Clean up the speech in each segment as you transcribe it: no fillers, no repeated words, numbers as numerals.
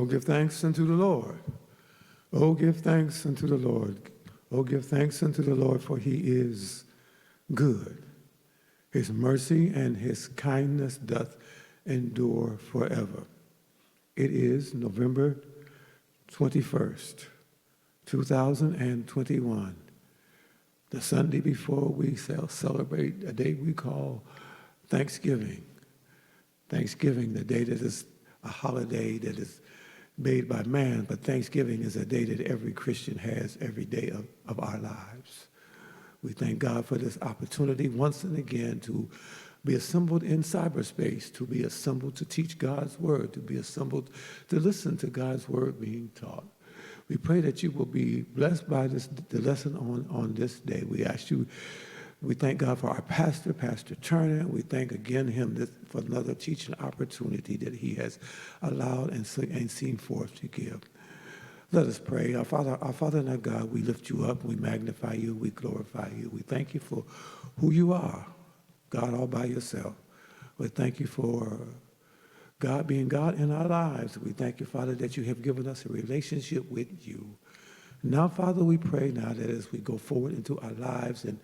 give thanks unto the Lord. Oh, give thanks unto the Lord. Oh, give thanks unto the Lord, for he is good. His mercy and his kindness doth endure forever. It is November 21st, 2021, the Sunday before we celebrate a day we call Thanksgiving. Thanksgiving, the day that is a holiday that is made by man, but Thanksgiving is a day that every Christian has every day of our lives. We thank God for this opportunity once and again to be assembled in cyberspace, to be assembled to teach God's word, to be assembled to listen to God's word being taught. We pray that you will be blessed by the lesson on this day. We thank God for our pastor, Pastor Turner. We thank again him for another teaching opportunity that he has allowed and seen forth to give. Let us pray. Our Father and our God, we lift you up, we magnify you, we glorify you. We thank you for who you are, God all by yourself. We thank you for God being God in our lives. We thank you, Father, that you have given us a relationship with you. Now, Father, we pray now that as we go forward into our lives and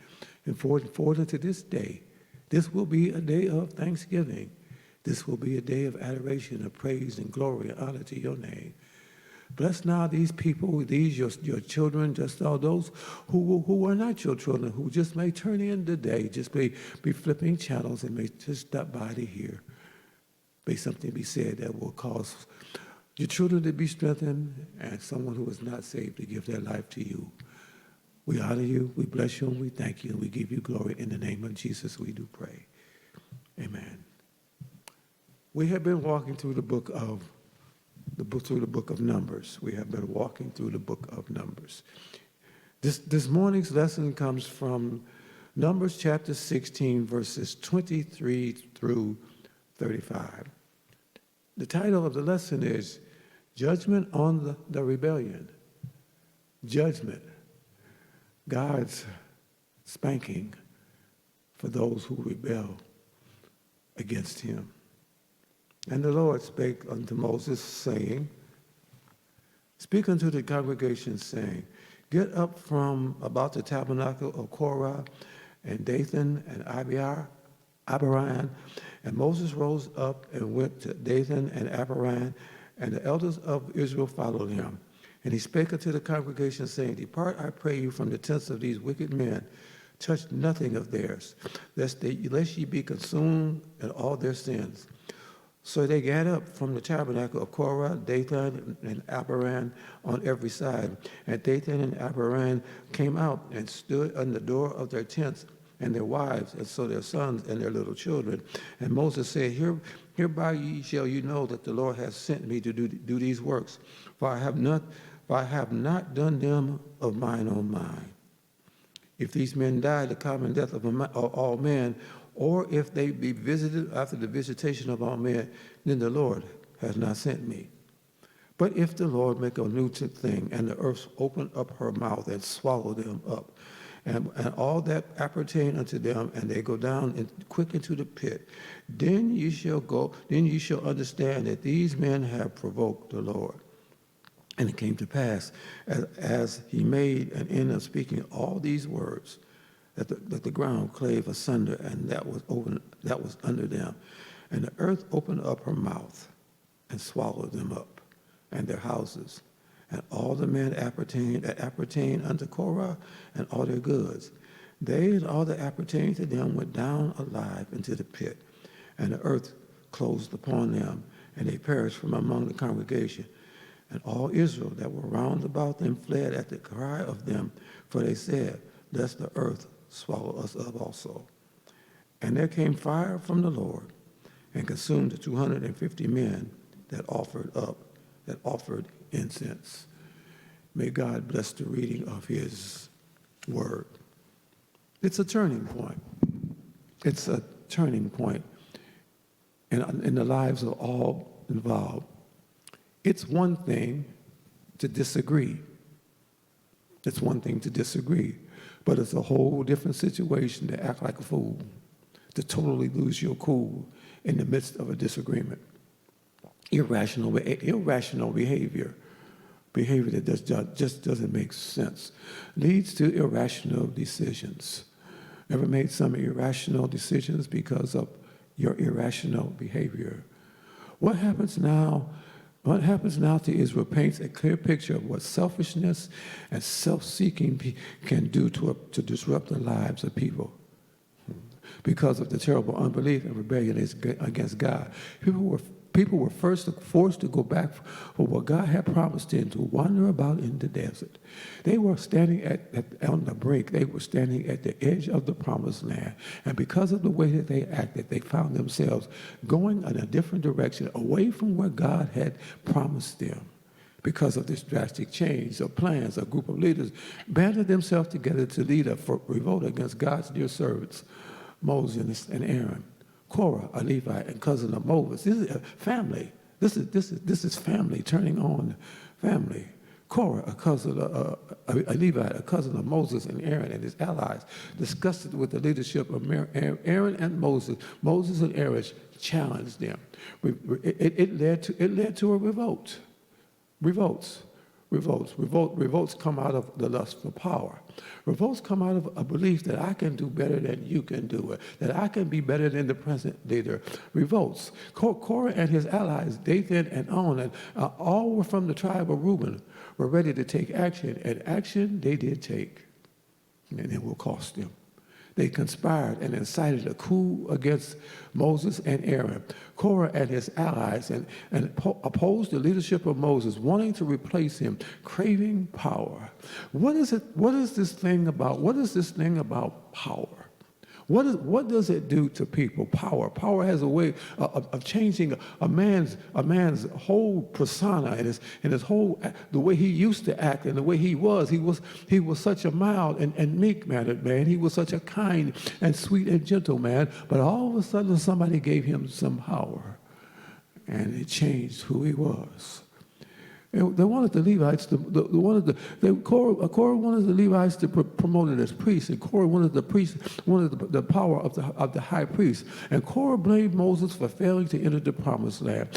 forward into this day, this will be a day of thanksgiving. This will be a day of adoration, of praise and glory and honor to your name. Bless now these people, your children, just all those who are not your children, who just may turn in today, just may be flipping channels and may just stop by to hear. May something be said that will cause your children to be strengthened and someone who is not saved to give their life to you. We honor you, we bless you, and we thank you, and we give you glory. In the name of Jesus, we do pray. Amen. We have been walking through the book of Numbers. We have been walking through the book of Numbers. This morning's lesson comes from Numbers chapter 16, verses 23 through 35. The title of the lesson is Judgment on the Rebellion. Judgment. God's spanking for those who rebel against him. And the Lord spake unto Moses, saying, Speak unto the congregation, saying, Get up from about the tabernacle of Korah and Dathan and Abiram. And Moses rose up and went to Dathan and Abiram, and the elders of Israel followed him. And he spake unto the congregation, saying, Depart, I pray you, from the tents of these wicked men. Touch nothing of theirs, lest ye be consumed in all their sins. So they gat up from the tabernacle of Korah, Dathan, and Abiram on every side. And Dathan and Abiram came out and stood on the door of their tents, and their wives, and so their sons and their little children. And Moses said, Hereby ye shall you know that the Lord has sent me to do these works, for I have not done them of mine own mind. If these men die the common death of all men, or if they be visited after the visitation of all men, then the Lord has not sent me. But if the Lord make a new thing, and the earth open up her mouth and swallow them up, and all that appertain unto them, and they go down quick into the pit, then ye shall understand that these men have provoked the Lord. And it came to pass, as he made an end of speaking all these words, that the ground clave asunder, and that was under them. And the earth opened up her mouth and swallowed them up, and their houses, and all the men that appertain unto Korah, and all their goods. They and all that appertain to them went down alive into the pit, and the earth closed upon them, and they perished from among the congregation. And all Israel that were round about them fled at the cry of them, for they said, Lest the earth swallow us up also. And there came fire from the Lord, and consumed the 250 men that offered incense. May God bless the reading of his word. It's a turning point. It's a turning point in the lives of all involved. It's one thing to disagree. It's one thing to disagree, but it's a whole different situation to act like a fool, to totally lose your cool in the midst of a disagreement. irrational behavior that just doesn't make sense, leads to irrational decisions. Ever made some irrational decisions because of your irrational behavior? What happens now to Israel paints a clear picture of what selfishness and self-seeking can do to disrupt the lives of because of the terrible unbelief and rebellion against God. People were first forced to go back for what God had promised them, to wander about in the desert. They were standing on the brink. They were standing at the edge of the promised land. And because of the way that they acted, they found themselves going in a different direction, away from where God had promised them. Because of this drastic change of plans, a group of leaders banded themselves together to lead a revolt against God's dear servants, Moses and Aaron. Korah, a Levite and cousin of Moses. This is a family. This is family turning on family. Korah, a Levite, a cousin of Moses and Aaron and his allies, disgusted with the leadership of Aaron and Moses. Moses and Aaron challenged them. It led to a revolt. Revolts come out of the lust for power. Revolts come out of a belief that I can do better than you can do it, that I can be better than the present leader. Revolts. Korah and his allies, Dathan and On, and all were from the tribe of Reuben, were ready to take action, and action they did take, and it will cost them. They conspired and incited a coup against Moses and Aaron. Korah and his allies and opposed the leadership of Moses, wanting to replace him, craving power. What is this thing about power? What does it do to people? Power has a way of changing a man's whole persona and his whole, the way he used to act and the way he was. He was such a mild and meek-mannered man. He was such a kind and sweet and gentle man. But all of a sudden, somebody gave him some power, and it changed who he was. They wanted the Levites Korah wanted the Levites to promote it as priests, and Korah wanted the power of the high priest. And Korah blamed Moses for failing to enter the promised land.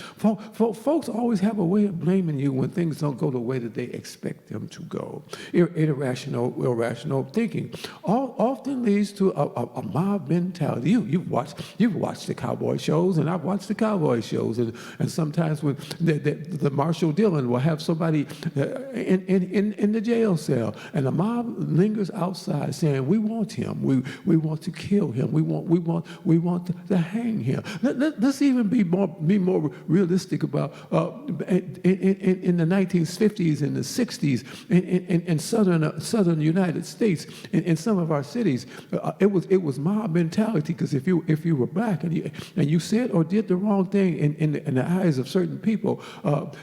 Folks always have a way of blaming you when things don't go the way that they expect them to go. Irrational thinking often leads to a mob mentality. You've watched the cowboy shows, and I've watched the cowboy shows, and sometimes when the Marshal Dillon will have somebody in the jail cell, and the mob lingers outside saying, "We want him. We want to kill him. We want to hang him." Let's even be more realistic about in the 1950s and the 60s in southern United States, in some of our cities, it was mob mentality, because if you were black and you said or did the wrong thing in the eyes of certain people,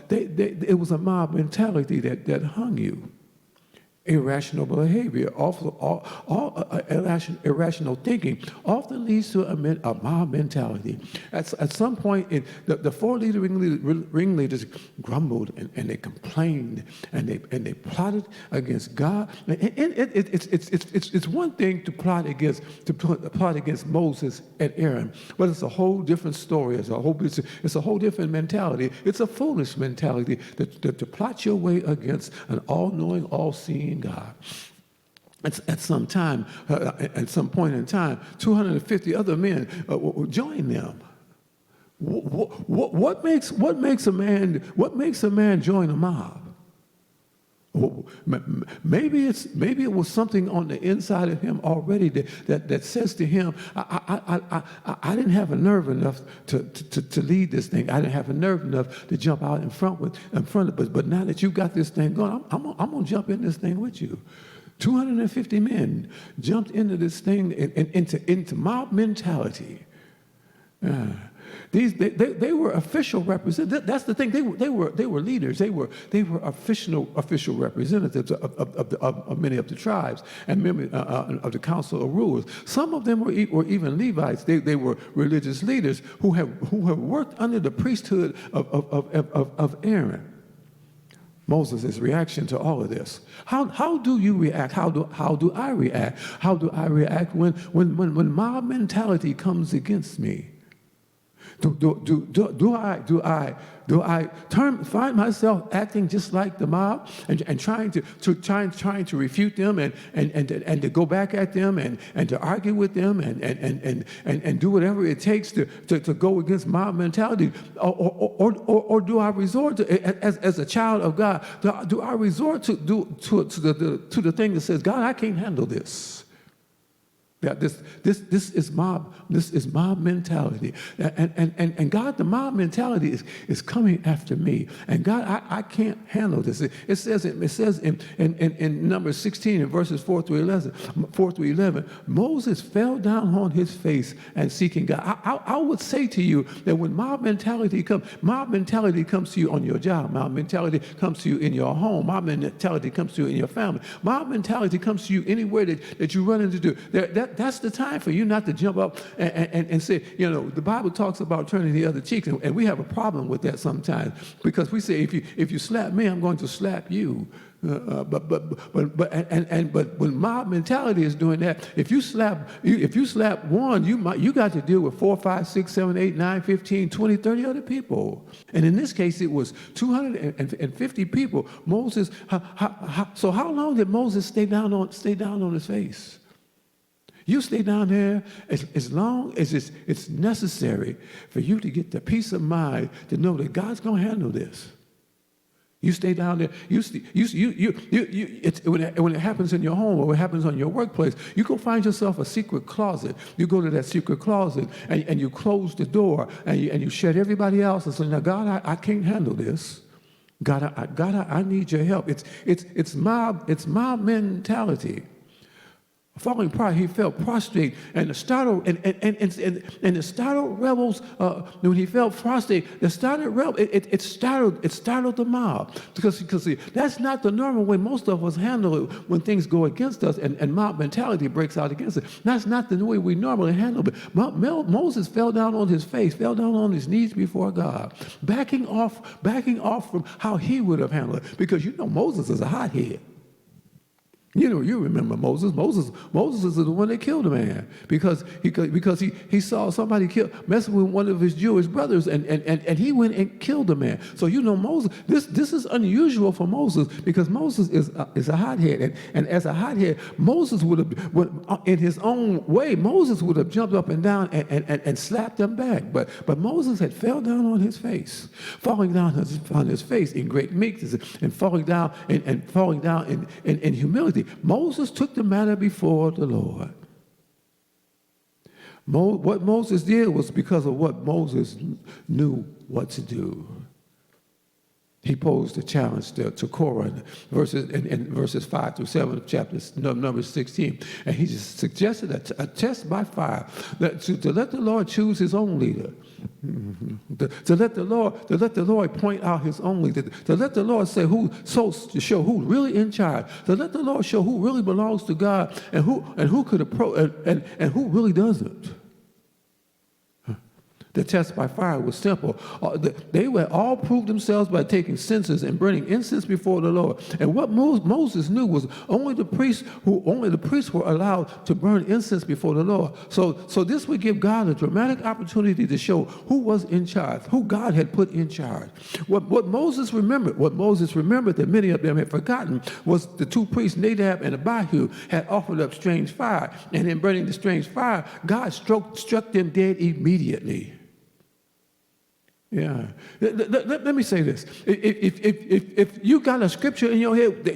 it was a mob mentality that hung you. Irrational behavior, irrational thinking often leads to a mob mentality. At some point, the four ringleaders grumbled and they complained and they plotted against God. It's one thing to plot against Moses and Aaron, but it's a whole different story. It's a whole different mentality. It's a foolish mentality to plot your way against an all-knowing, all-seeing God. At some point in time, 250 other men join them. What makes a man join a mob? Maybe it was something on the inside of him already that says to him, I didn't have a nerve enough to lead this thing. I didn't have a nerve enough to jump out in front of it. But now that you got this thing going, I'm gonna jump in this thing with you. 250 men jumped into this thing, into mob mentality. They were official representatives. That's the thing. They were leaders. They were official representatives of many of the tribes and members of the council of rulers. Some of them were even Levites. They were religious leaders who have worked under the priesthood of Aaron. Moses' reaction to all of this. How do you react? How do I react? How do I react when mob mentality comes against me? Do I find myself acting just like the mob and trying to refute them and to go back at them and to argue with them and do whatever it takes to go against mob mentality, or do I resort to, as a child of God, do I resort to the thing that says, God, I can't handle this. Yeah, this is mob mentality, and God, the mob mentality is coming after me, and God, I can't handle this. It says in Numbers 16 and verses 4 through 11, Moses fell down on his face and seeking God. I would say to you that when mob mentality comes to you on your job, mob mentality comes to you in your home, mob mentality comes to you in your family, mob mentality comes to you anywhere that you run into. That's the time for you not to jump up and say, the Bible talks about turning the other cheek, and we have a problem with that sometimes, because we say, if you slap me, I'm going to slap you. But when mob mentality is doing that, if you slap one, you got to deal with 4, 5, 6, 7, 8, 9, 15, 20, 30 other people. And in this case, it was 250 people. Moses, so how long did Moses stay down on his face? You stay down there as long as it's necessary for you to get the peace of mind to know that God's going to handle this. You stay down there. When it happens in your home or it happens on your workplace, you go find yourself a secret closet. You go to that secret closet and you close the door and you shut everybody else and say, now, God, I can't handle this. God, I need your help. It's mob mentality. Falling pride, he fell prostrate, and the startled rebels. When he fell prostrate, the startled rebel it startled the mob, because see, that's not the normal way most of us handle it when things go against us and mob mentality breaks out against it. That's not the way we normally handle it. Moses fell down on his face, fell down on his knees before God, backing off from how he would have handled it, because Moses is a hothead. You remember Moses. Moses is the one that killed a man because he saw somebody messing with one of his Jewish brothers, and he went and killed a man. So Moses. This is unusual for Moses, because Moses is a hothead, and as a hothead, Moses would have, in his own way, Moses would have jumped up and down and slapped them back. But Moses had fell down on his face, falling down on his face in great meekness, and falling down in humility. Moses took the matter before the Lord. What Moses did was because of what Moses knew what to do. He posed a challenge to Korah in verses 5 through 7 of chapter number 16. And he just suggested a test by fire, to let the Lord choose his own leader. To let the Lord point out his own leader. To let the Lord say to show who's really in charge. To let the Lord show who really belongs to God and who could approach and who really doesn't. The test by fire was simple. They would all prove themselves by taking censers and burning incense before the Lord. And what Moses knew was only the priests were allowed to burn incense before the Lord. So this would give God a dramatic opportunity to show who was in charge, who God had put in charge. What Moses remembered that many of them had forgotten, was the two priests, Nadab and Abihu, had offered up strange fire. And in burning the strange fire, God struck them dead immediately. Yeah. Let me say this. If you got a scripture in your head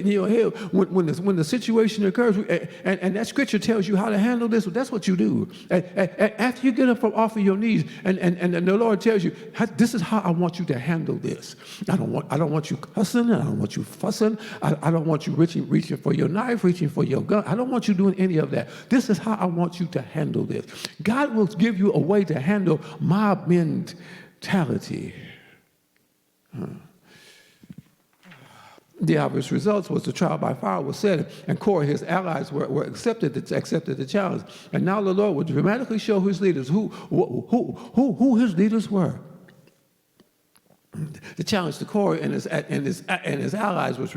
when the situation occurs, and that scripture tells you how to handle this, that's what you do. After you get up from off of your knees, and the Lord tells you, this is how I want you to handle this. I don't want you cussing. I don't want you fussing. I don't want you reaching for your knife, reaching for your gun. I don't want you doing any of that. This is how I want you to handle this. God will give you a way to handle mob mentality. The obvious results was the trial by fire was set, and Korah, his allies, were accepted the challenge. And now the Lord would dramatically show his leaders who his leaders were. The challenge to Korah and his allies was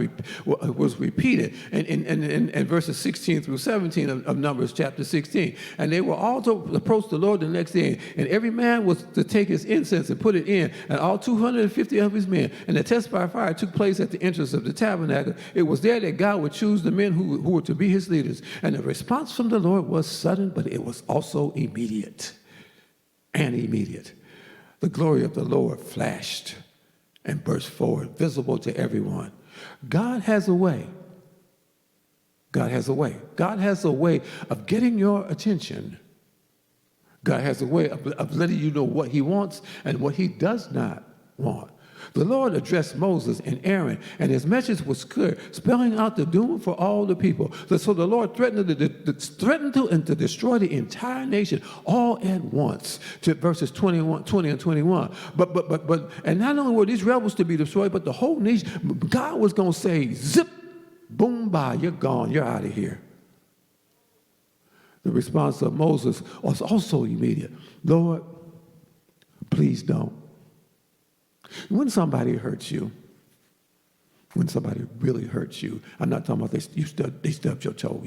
repeated in verses 16 through 17 of Numbers chapter 16. And they were all to approach the Lord the next day, and every man was to take his incense and put it in, and all 250 of his men. And the test by fire took place at the entrance of the tabernacle. It was there that God would choose the men who were to be his leaders. And the response from the Lord was sudden, but it was also immediate. And immediate. The glory of the Lord flashed and burst forward, visible to everyone. God has a way. God has a way. God has a way of getting your attention. God has a way of letting you know what he wants and what he does not want. The Lord addressed Moses and Aaron, and his message was clear, spelling out the doom for all the people. So the Lord threatened to destroy the entire nation all at once, to verses 20 and 21. But not only were these rebels to be destroyed, but the whole nation, God was going to say, zip, boom, bye, you're gone, you're out of here. The response of Moses was also immediate. Lord, please don't. When somebody hurts you, when somebody really hurts you, I'm not talking about they stubbed your toe.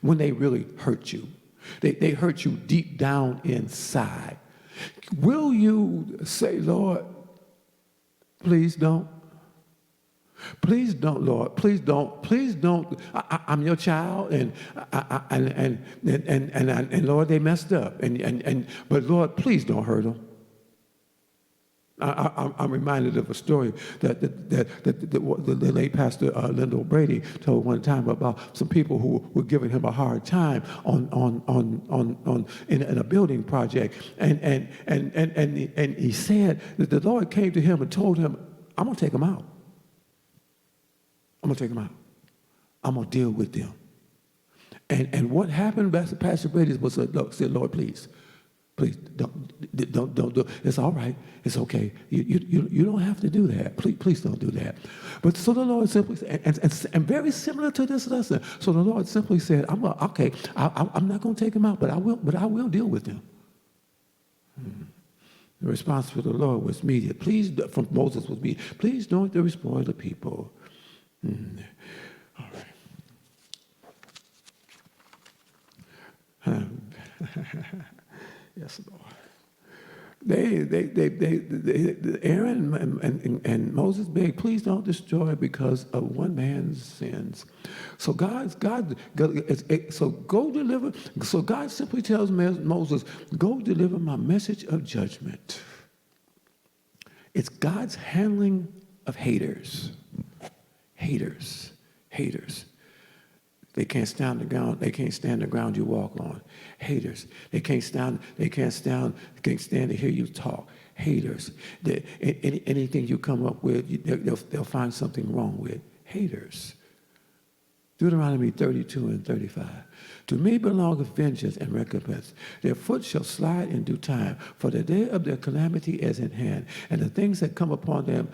When they really hurt you, they hurt you deep down inside. Will you say, Lord, please don't? Please don't, Lord. Please don't. Please don't. I'm your child, and Lord, they messed up, but Lord, please don't hurt them. I'm reminded of a story that the late pastor Lyndall Brady told one time about some people who were giving him a hard time in a building project, and he said that the Lord came to him and told him, "I'm gonna take them out. I'm gonna take them out. I'm gonna deal with them." And what happened, Pastor Brady said, "Lord, please. Please don't do it. It's all right. It's okay. You don't have to do that. Please don't do that." But so the Lord simply and very similar to this lesson. So the Lord simply said, I'm not going to take them out, but I will deal with them. The response from the Lord was immediate. From Moses was immediate. Please don't destroy the people. All right. Yes, Lord. Aaron and Moses begged, please don't destroy it because of one man's sins. So God simply tells Moses, go deliver my message of judgment. It's God's handling of haters. Haters. They can't stand the ground. They can't stand the ground you walk on. Haters. They can't stand to hear you talk. Haters. Anything you come up with, they'll find something wrong with. Haters. Deuteronomy 32 and 35. To me belongeth vengeance and recompense. Their foot shall slide in due time, for the day of their calamity is in hand, and the things that come upon them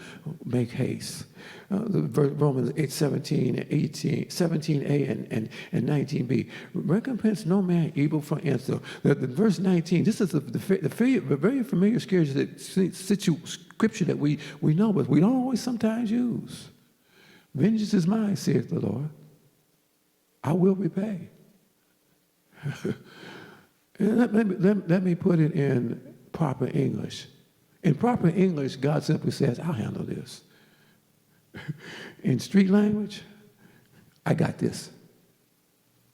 make haste. Romans 17a and 19b. Recompense no man evil for answer. Verse 19, this is the very familiar scripture that we know, but we don't always sometimes use. Vengeance is mine, saith the Lord. I will repay. Let me put it in proper English. In proper English, God simply says, I'll handle this. In street language, I got this.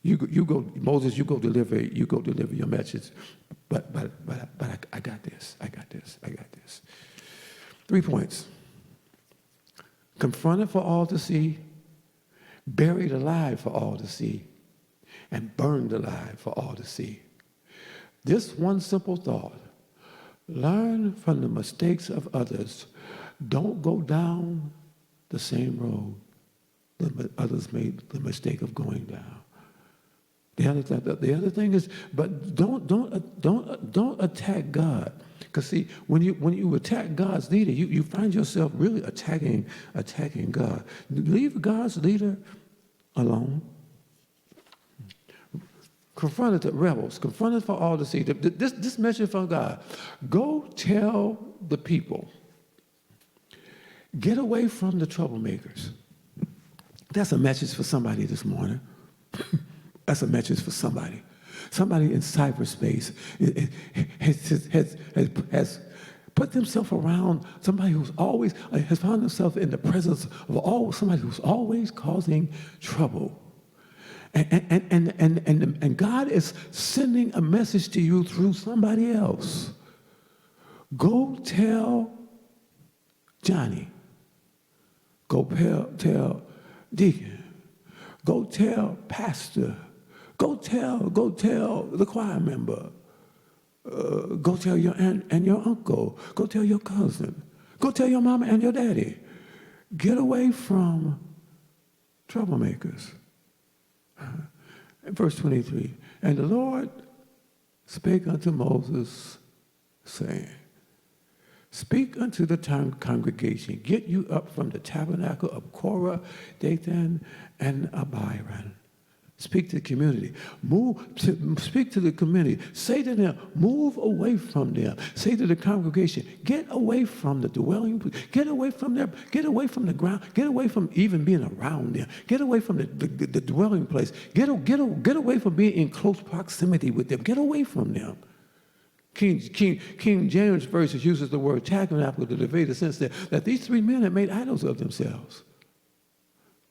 You go, Moses, you go deliver your message. But I got this. 3 points. Confronted for all to see, buried alive for all to see, and burned alive for all to see. This one simple thought: learn from the mistakes of others. Don't go down the same road that others made the mistake of going down. The other thing is, but don't attack God. Because see, when you attack God's leader, you find yourself really attacking God. Leave God's leader alone. Confronted the rebels, confronted for all to see. This message from God: go tell the people. Get away from the troublemakers. That's a message for somebody this morning. That's a message for somebody. Somebody in cyberspace has put themselves around somebody who's always, has found themselves in the presence of somebody who's always causing trouble. And God is sending a message to you through somebody else. Go tell Johnny. Go tell Deacon. Go tell Pastor. Go tell the choir member. Go tell your aunt and your uncle. Go tell your cousin. Go tell your mama and your daddy. Get away from troublemakers. In verse 23, and the Lord spake unto Moses, saying, speak unto the congregation, get you up from the tabernacle of Korah, Dathan, and Abiram. Speak to the community. Speak to the community. Say to them, move away from them. Say to the congregation, get away from the dwelling. Get away from them. Get away from the ground. Get away from even being around them. Get away from the dwelling place. Get away from being in close proximity with them. Get away from them. King James verses uses the word tabernacle to convey the sense that these three men had made idols of themselves.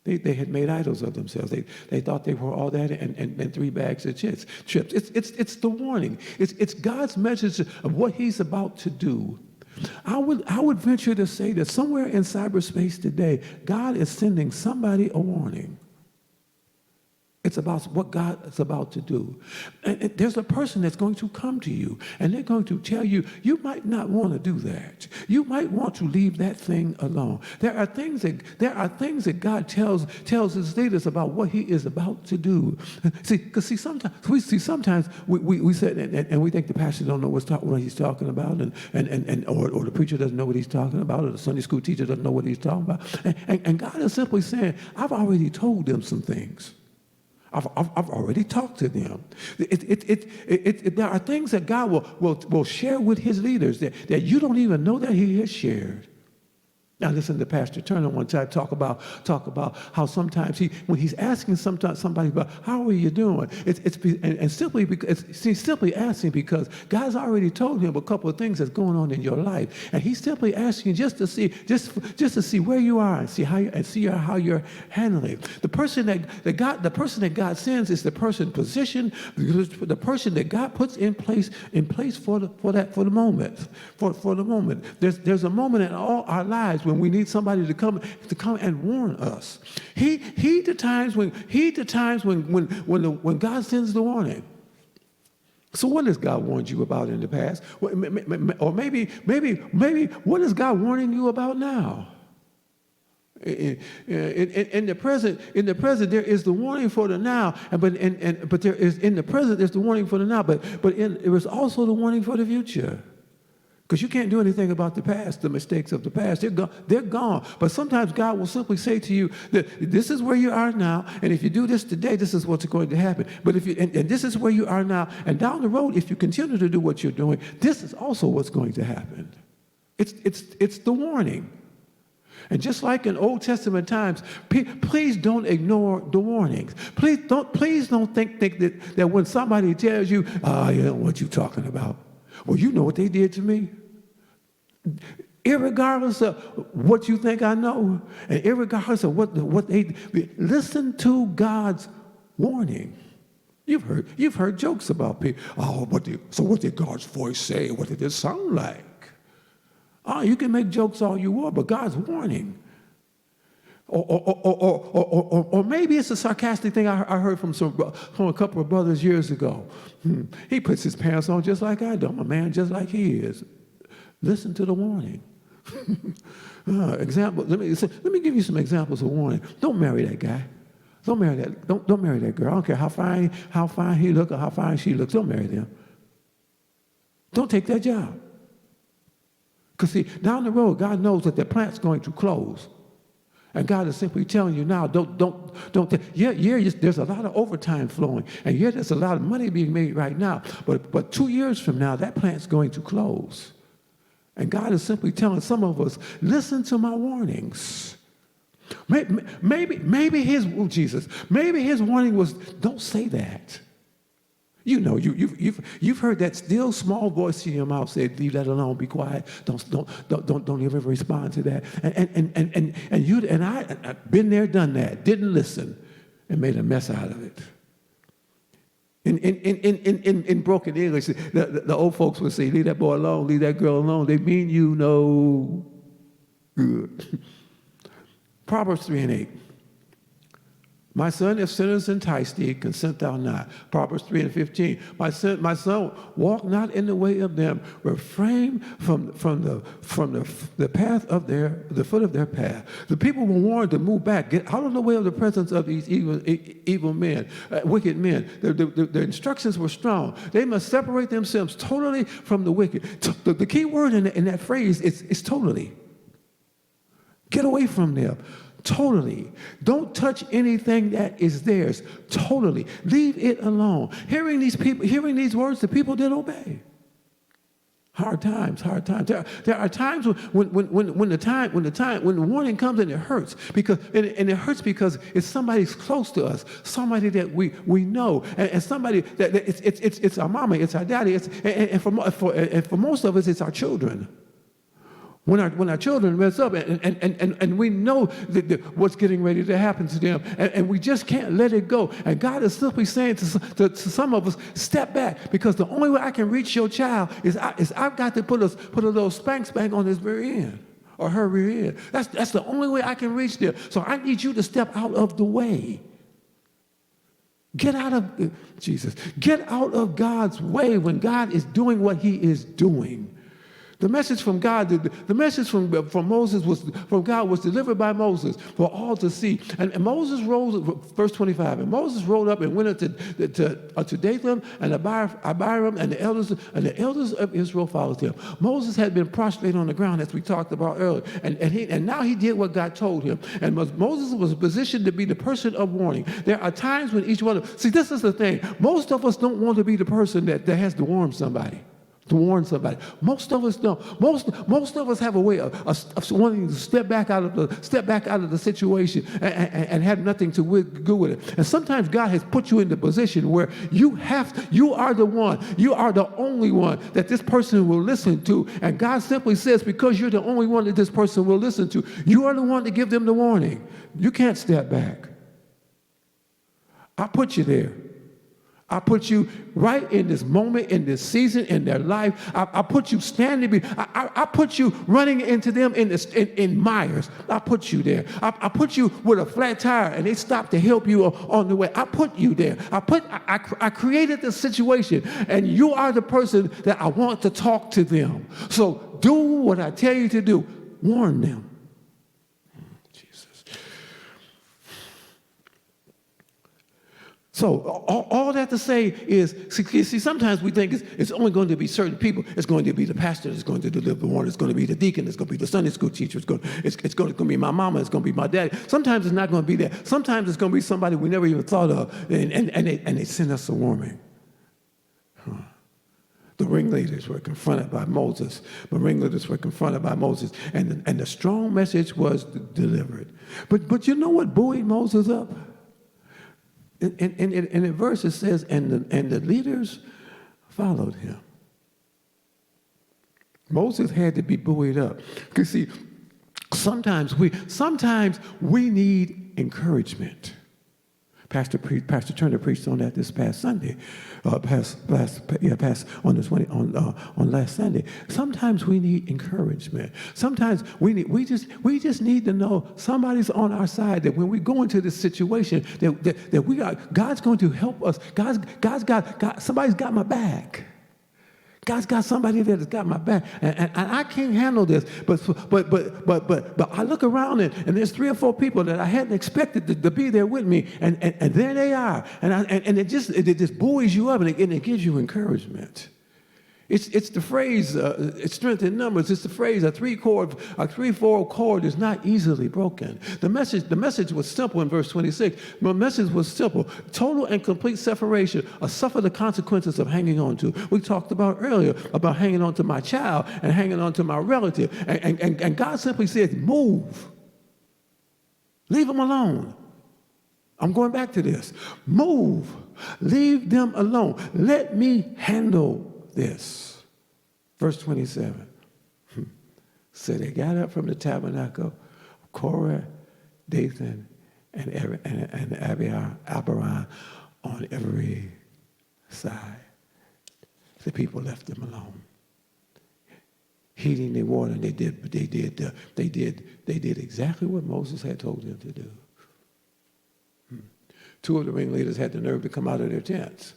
They had made idols of themselves. They thought they were all that and 3 bags of chips. It's the warning. It's God's message of what he's about to do. I would venture to say that somewhere in cyberspace today, God is sending somebody a warning. It's about what God is about to do. And there's a person that's going to come to you, and they're going to tell you, you might not want to do that. You might want to leave that thing alone. There are things that God tells his leaders about what he is about to do. Sometimes we say, and we think the pastor don't know what he's talking about, or the preacher doesn't know what he's talking about, or the Sunday school teacher doesn't know what he's talking about. And God is simply saying, I've already told them some things. I've already talked to them. There are things that God will share with his leaders that you don't even know that he has shared. Now listen to Pastor Turner one time talk about how sometimes when he's asking somebody about how are you doing, he's simply asking because God's already told him a couple of things that's going on in your life, and he's simply asking just to see where you are and see how you're handling. The person that God sends is the person positioned, the person that God puts in place for the moment. There's a moment in all our lives when we need somebody to come and warn us. Heed the times when God sends the warning. So what has God warned you about in the past? Or maybe what is God warning you about now? In the present, there is the warning for the now, but there is in the present there's the warning for the now, but there is also the warning for the future. Because you can't do anything about the past, the mistakes of the past. They're gone. But sometimes God will simply say to you that this is where you are now, and if you do this today, this is what's going to happen. But and this is where you are now, and down the road, if you continue to do what you're doing, this is also what's going to happen. It's the warning. And just like in Old Testament times, please don't ignore the warnings. Please don't think that when somebody tells you, you know what you're talking about. Well, you know what they did to me. Irregardless of what you think I know, and irregardless of what they listen to God's warning. You've heard jokes about people. Oh, what did God's voice say? What did it sound like? Oh, you can make jokes all you want, but God's warning. Or maybe it's a sarcastic thing I heard from a couple of brothers years ago. He puts his pants on just like I do. I'm a man just like he is. Listen to the warning. Example. Let me give you some examples of warning. Don't marry that guy. Don't marry that. Don't marry that girl. I don't care how fine he looks or how fine she looks. Don't marry them. Don't take that job. Because see, down the road, God knows that the plant's going to close. And God is simply telling you now, don't. There's a lot of overtime flowing, and there's a lot of money being made right now. But 2 years from now, that plant's going to close. And God is simply telling some of us, listen to my warnings. Maybe his warning was, don't say that. You know, you've heard that still small voice in your mouth say, leave that alone, be quiet, don't ever respond to that. And I've been there, done that, didn't listen, and made a mess out of it. In broken English, the old folks would say, leave that boy alone, leave that girl alone. They mean you no good. Proverbs 3:8. My son, if sinners entice thee, consent thou not. Proverbs 3:15. My son, walk not in the way of them. Refrain from the path of the foot of their path. The people were warned to move back, get out of the way of the presence of these evil men, wicked men. The instructions were strong. They must separate themselves totally from the wicked. The key word in that phrase is totally. Get away from them. Totally. Don't touch anything that is theirs. Totally. Leave it alone. Hearing these words, the people did obey. Hard times. There are times when the warning comes and it hurts because it hurts because it's somebody close to us, somebody that we know, and somebody that it's our mama, it's our daddy, and for most of us, it's our children. When our children mess up and we know what's getting ready to happen to them, and we just can't let it go. And God is simply saying to some of us, step back, because the only way I can reach your child is I've got to put a little spank on his rear end or her rear end. That's the only way I can reach them. So I need you to step out of the way. Get out of God's way when God is doing what he is doing. The message from God, the message from Moses from God was delivered by Moses for all to see. And Moses rose, verse 25, and Moses rode up and went up to Dathan and Abiram, and the elders of Israel followed him. Moses had been prostrate on the ground, as we talked about earlier, and now he did what God told him. And Moses was positioned to be the person of warning. There are times when each one of, see, this is the thing. Most of us don't want to be the person that has to warn somebody. To warn somebody. Most of us don't. Most of us have a way of wanting to step back out of the situation and have nothing to do with it. And sometimes God has put you in the position where you are the only one that this person will listen to. And God simply says, because you're the only one that this person will listen to, you are the one to give them the warning. You can't step back. I put you there. I put you right in this moment, in this season, in their life. I put you standing. I put you running into them in mires. I put you there. I put you with a flat tire, and they stopped to help you on the way. I put you there. I created this situation, and you are the person that I want to talk to them. So do what I tell you to do. Warn them. So all that to say is, see, sometimes we think it's only going to be certain people. It's going to be the pastor that's going to deliver the warning. It's going to be the deacon. It's going to be the Sunday school teacher. It's going to be my mama. It's going to be my daddy. Sometimes it's not going to be that. Sometimes it's going to be somebody we never even thought of, and they send us a warning. The ringleaders were confronted by Moses. And the strong message was delivered. But you know what buoyed Moses up? In the verse it says, and the leaders followed him. Moses had to be buoyed up. Because see, sometimes we need encouragement. Pastor Turner preached on that this past Sunday. On last Sunday. Sometimes we need encouragement. Sometimes we just need to know somebody's on our side. That when we go into this situation, that we are, God's going to help us. Somebody's got my back. God's got somebody that has got my back, and I can't handle this. But I look around and there's 3 or 4 people that I hadn't expected to be there with me, and there they are, and it just buoys you up and it gives you encouragement. It's the phrase, it's strength in numbers. It's the phrase, a three-fold chord is not easily broken. The message was simple in verse 26. The message was simple. Total and complete separation or suffer the consequences of hanging on to. We talked about earlier about hanging on to my child and hanging on to my relative. And God simply says, move. Leave them alone. I'm going back to this. Move. Leave them alone. Let me handle this. Verse 27. So they got up from the tabernacle, Korah, Dathan, and Abiram on every side. The people left them alone. Heating the water, and they did exactly what Moses had told them to do. Two of the ringleaders had the nerve to come out of their tents.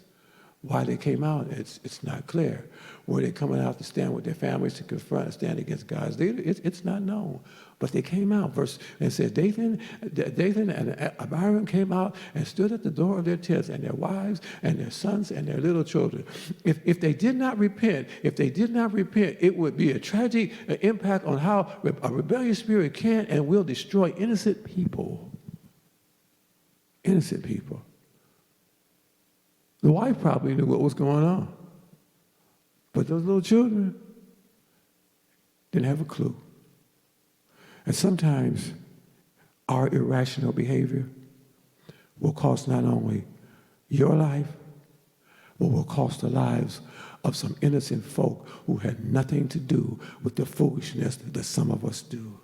Why they came out, it's not clear. Were they coming out to stand with their families to confront and stand against God's leader? It's not known. But they came out. And said, Dathan and Abiram came out and stood at the door of their tents, and their wives and their sons and their little children. If they did not repent, it would be a tragic impact on how a rebellious spirit can and will destroy innocent people. Innocent people. The wife probably knew what was going on. But those little children didn't have a clue. And sometimes our irrational behavior will cost not only your life, but will cost the lives of some innocent folk who had nothing to do with the foolishness that some of us do.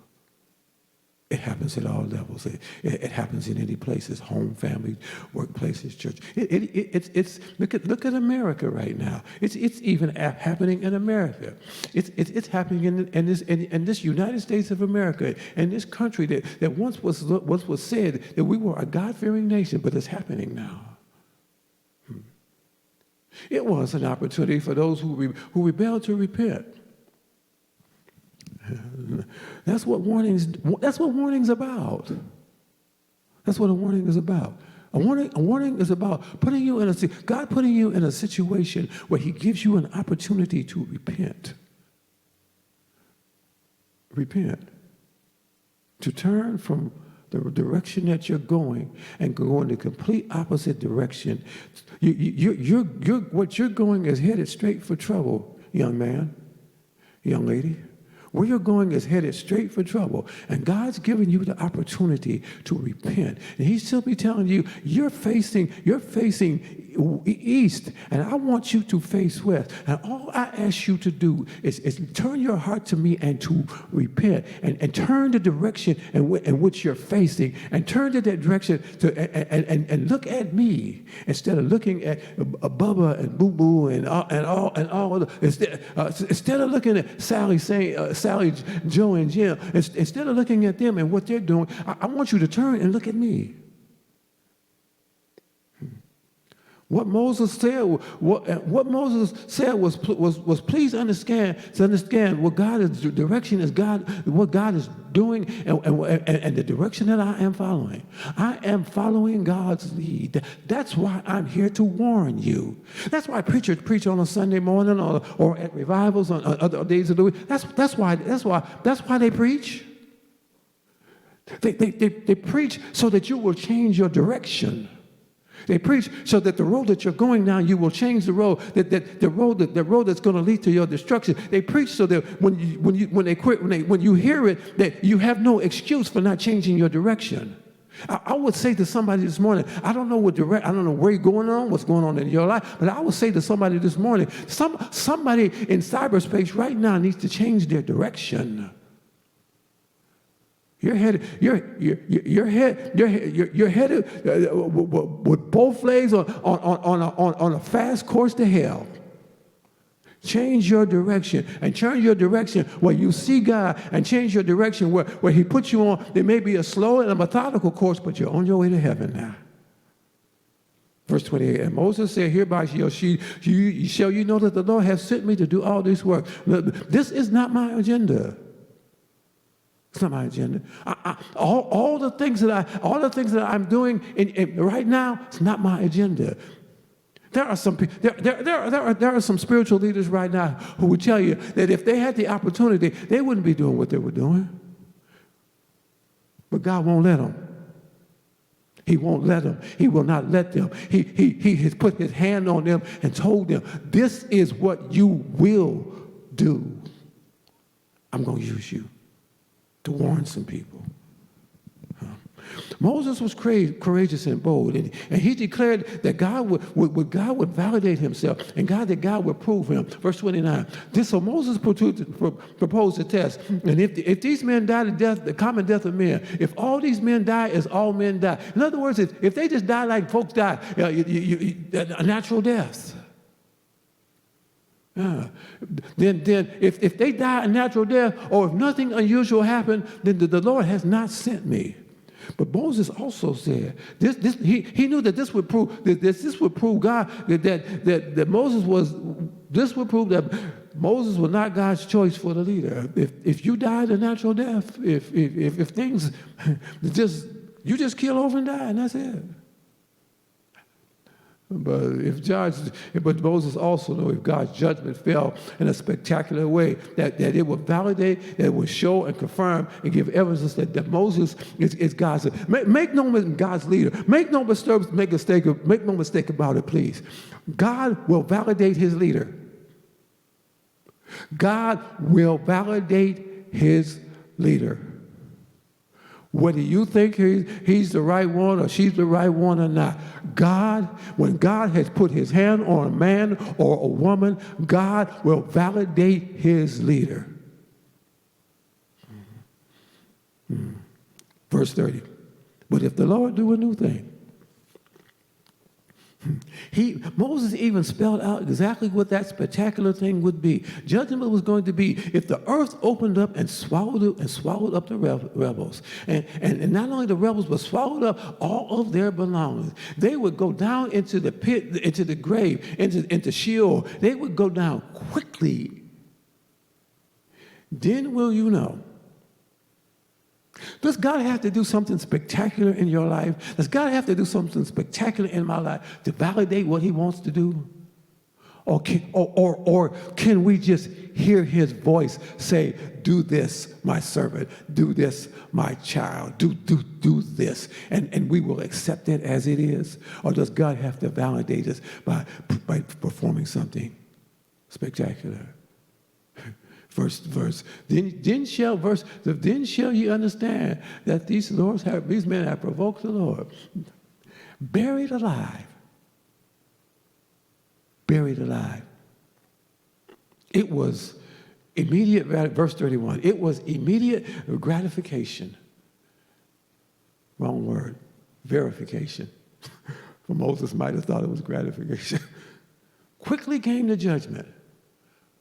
It happens at all levels. It happens in any places, home, family, workplaces, church. Look at America right now. It's even happening in America. It's happening in this United States of America, in this country that once was said that we were a God-fearing nation, but it's happening now. It was an opportunity for those who rebelled to repent. That's what warning's about. That's what a warning is about. A warning is about God putting you in a situation where he gives you an opportunity to repent. Repent. To turn from the direction that you're going and go in the complete opposite direction. What you're going is headed straight for trouble, young man, young lady. Where you're going is headed straight for trouble. And God's giving you the opportunity to repent. And he's simply telling you, you're facing east, and I want you to face west. And all I ask you to do is turn your heart to me and to repent. And turn the direction in which you're facing. And turn to that direction and look at me instead of looking at Bubba and Boo Boo and all other. Instead of looking at Sally, Joe, and Jim, instead of looking at them and what they're doing, I want you to turn and look at me. What Moses said was please understand what God is, the direction is God, what God is doing, and the direction that I am following. I am following God's lead. That's why I'm here to warn you. That's why preachers preach on a Sunday morning or at revivals on other days of the week. That's why they preach. They preach so that you will change your direction. They preach so that the road that you're going down, you will change the road. The road that's going to lead to your destruction. They preach so that when you hear it, that you have no excuse for not changing your direction. I would say to somebody this morning, I don't know where you're going on, what's going on in your life, but I would say to somebody this morning, somebody in cyberspace right now needs to change their direction. You're headed with both legs on a fast course to hell. Change your direction and turn your direction where you see God, and change your direction where he puts you on. There may be a slow and a methodical course, but you're on your way to heaven now. Verse 28, and Moses said, hereby shall you know that the Lord has sent me to do all this work. This is not my agenda. It's not my agenda. All the things that I'm doing right now, it's not my agenda. There are some there are some spiritual leaders right now who would tell you that if they had the opportunity, they wouldn't be doing what they were doing. But God won't let them. He won't let them. He will not let them. He has put his hand on them and told them, this is what you will do. I'm going to use you to warn some people. Moses was courageous and bold, and he declared that God would validate himself, and that God would prove him. Verse 29. So Moses proposed a test, and if these men died the common death of men, if all these men die as all men die, in other words, if they just die like folks die, a natural death. Then if they die a natural death, or if nothing unusual happened, then the Lord has not sent me. But Moses also said he knew that this would prove God that Moses was. This would prove that Moses was not God's choice for the leader. If you died a natural death, if things you just kill over and die, and that's it. But Moses also knew if God's judgment fell in a spectacular way, that it would validate, that it would show and confirm and give evidence that Moses is God's leader. Make no mistake, God's leader. Make no mistake about it, please. God will validate his leader. God will validate his leader. Whether you think he's the right one or she's the right one or not, when God has put his hand on a man or a woman, God will validate his leader. Verse 30. But if the Lord do a new thing, Moses even spelled out exactly what that spectacular thing would be. Judgment was going to be if the earth opened up and swallowed up the rebels. And not only the rebels, but swallowed up all of their belongings. They would go down into the pit, into the grave, into Sheol. They would go down quickly. Then will you know. Does God have to do something spectacular in your life? Does God have to do something spectacular in my life to validate what he wants to do? Or can we just hear his voice say, do this, my servant, do this, my child, do this, and we will accept it as it is? Or does God have to validate us by performing something spectacular? Verse. Then shall ye understand that these men have provoked the Lord. Buried alive. It was immediate, verse 31. It was immediate gratification. Wrong word. Verification. For Moses might have thought it was gratification. Quickly came the judgment.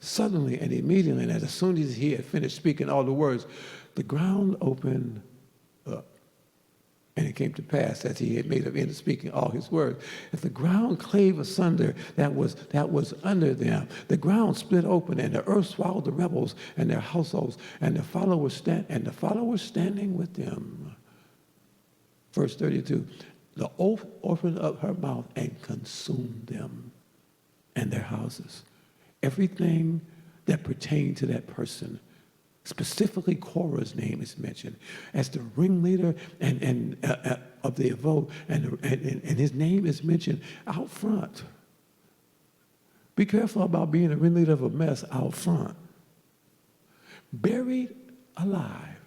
Suddenly and immediately, and as soon as he had finished speaking all the words, the ground opened up. And it came to pass, as he had made up into speaking all his words, that the ground clave asunder that was under them. The ground split open, and the earth swallowed the rebels and their households, and the followers standing with them. Verse 32, the oath opened up her mouth and consumed them and their houses. Everything that pertained to that person, specifically Korah's name is mentioned as the ringleader and of the vote, and his name is mentioned out front. Be careful about being a ringleader of a mess out front. Buried alive.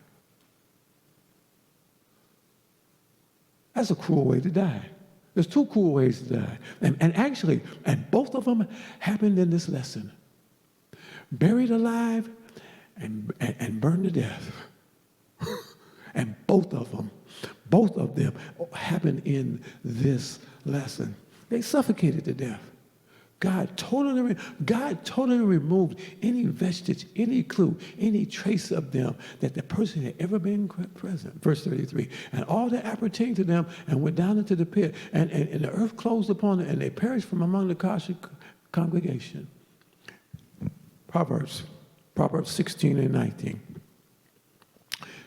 That's a cruel way to die. There's two cool ways to die. And both of them happened in this lesson. Buried alive and burned to death. And both of them happened in this lesson. They suffocated to death. God totally removed any vestige, any clue, any trace of them that the person had ever been present. Verse 33, and all that appertained to them and went down into the pit, and the earth closed upon them, and they perished from among the congregation. Proverbs 16 and 19.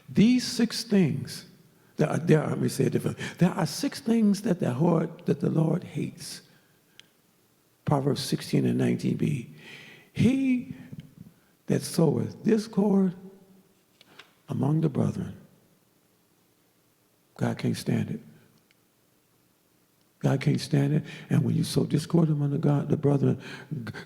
These 6 things, let me say it differently. There are 6 things that the Lord hates. Proverbs 16 and 19b. He that soweth discord among the brethren, God can't stand it. God can't stand it. And when you sow discord among the brethren,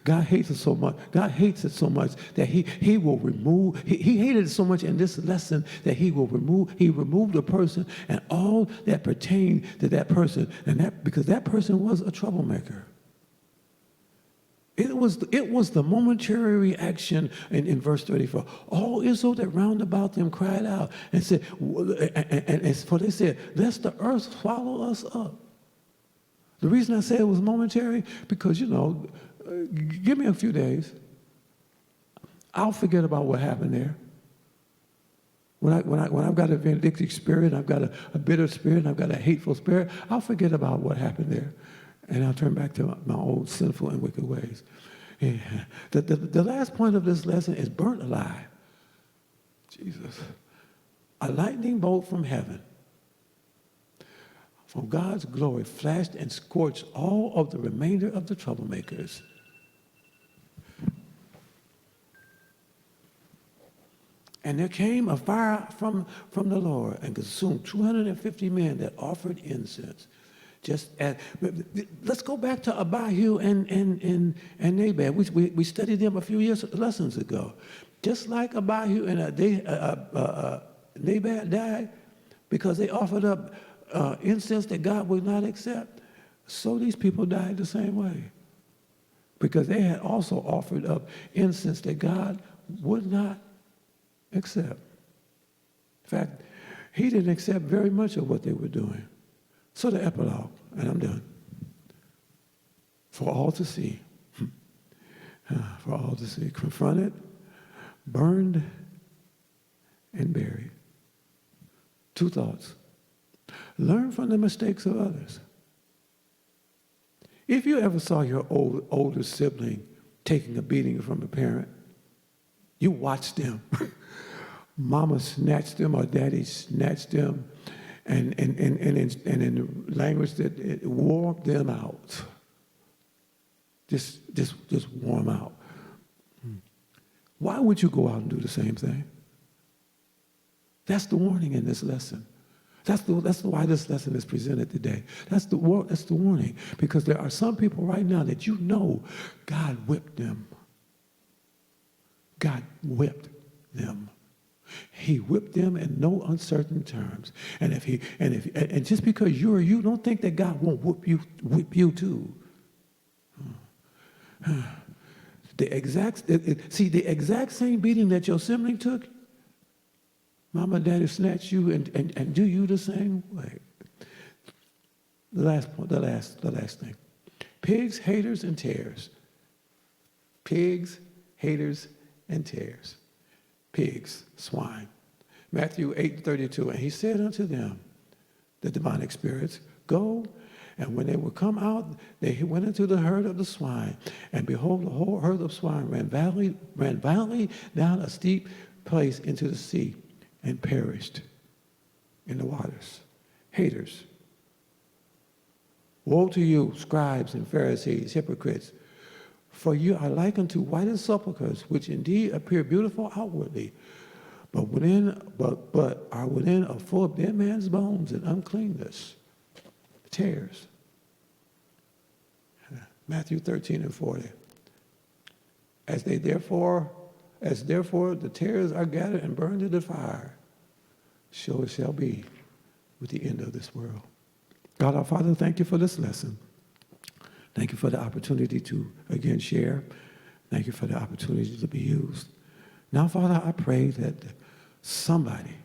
God hates it so much. God hates it so much that he will remove, he hated it so much in this lesson that he removed the person and all that pertained to that person. And that because that person was a troublemaker. It was the momentary reaction in verse 34. All Israel that round about them cried out and said, for they said, lest the earth swallow us up. The reason I say it was momentary, because, give me a few days. I'll forget about what happened there. When I've got a vindictive spirit, I've got a bitter spirit, I've got a hateful spirit, I'll forget about what happened there. And I'll turn back to my old sinful and wicked ways. Yeah. The last point of this lesson is burnt alive. Jesus. A lightning bolt from heaven, from God's glory, flashed and scorched all of the remainder of the troublemakers. And there came a fire from the Lord and consumed 250 men that offered incense. Let's go back to Abihu and Nabal. We studied them a few lessons ago. Just like Abihu and Nabal died because they offered up incense that God would not accept, so these people died the same way. Because they had also offered up incense that God would not accept. In fact, he didn't accept very much of what they were doing. So the epilogue, and I'm done. For all to see. For all to see. Confronted, burned, and buried. Two thoughts. Learn from the mistakes of others. If you ever saw your older sibling taking a beating from a parent, you watched them. Mama snatched them or daddy snatched them, and in the language that it wore them out. Just wore them out. Why would you go out and do the same thing? That's the warning in this lesson. That's why this lesson is presented today. That's the warning. Because there are some people right now that God whipped them. God whipped them. He whipped them in no uncertain terms. And just because you're you, don't think that God won't whip you too. The exact same beating that your sibling took, Mama and Daddy snatch you and do you the same way. The last thing. Pigs, haters, and tares. Pigs, haters, and tares. Pigs, swine. Matthew 8:32, and he said unto them, the demonic spirits, go, and when they would come out, they went into the herd of the swine, and behold, the whole herd of swine ran violently down a steep place into the sea, and perished in the waters. Haters. Woe to you, scribes and Pharisees, hypocrites, for you are like unto whited sepulchres, which indeed appear beautiful outwardly, but are within are full of dead man's bones and uncleanness. Tares. Matthew 13:40. As therefore the tares are gathered and burned in the fire, so it shall be with the end of this world. God our Father, thank you for this lesson. Thank you for the opportunity to again share. Thank you for the opportunity to be used. Now, Father, I pray that somebody,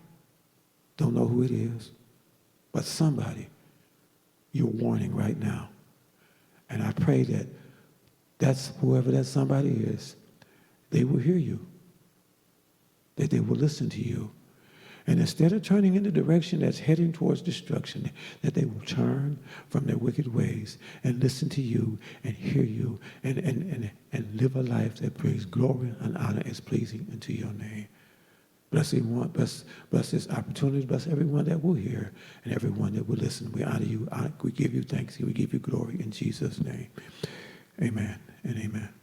don't know who it is, but somebody, you're warning right now. And I pray that that's whoever that somebody is, they will hear you, that they will listen to you. And instead of turning in the direction that's heading towards destruction, that they will turn from their wicked ways and listen to you and hear you and live a life that brings glory and honor as pleasing unto your name. Bless everyone, bless this opportunity, bless everyone that will hear and everyone that will listen. We honor you, we give you thanks, and we give you glory in Jesus' name. Amen and amen.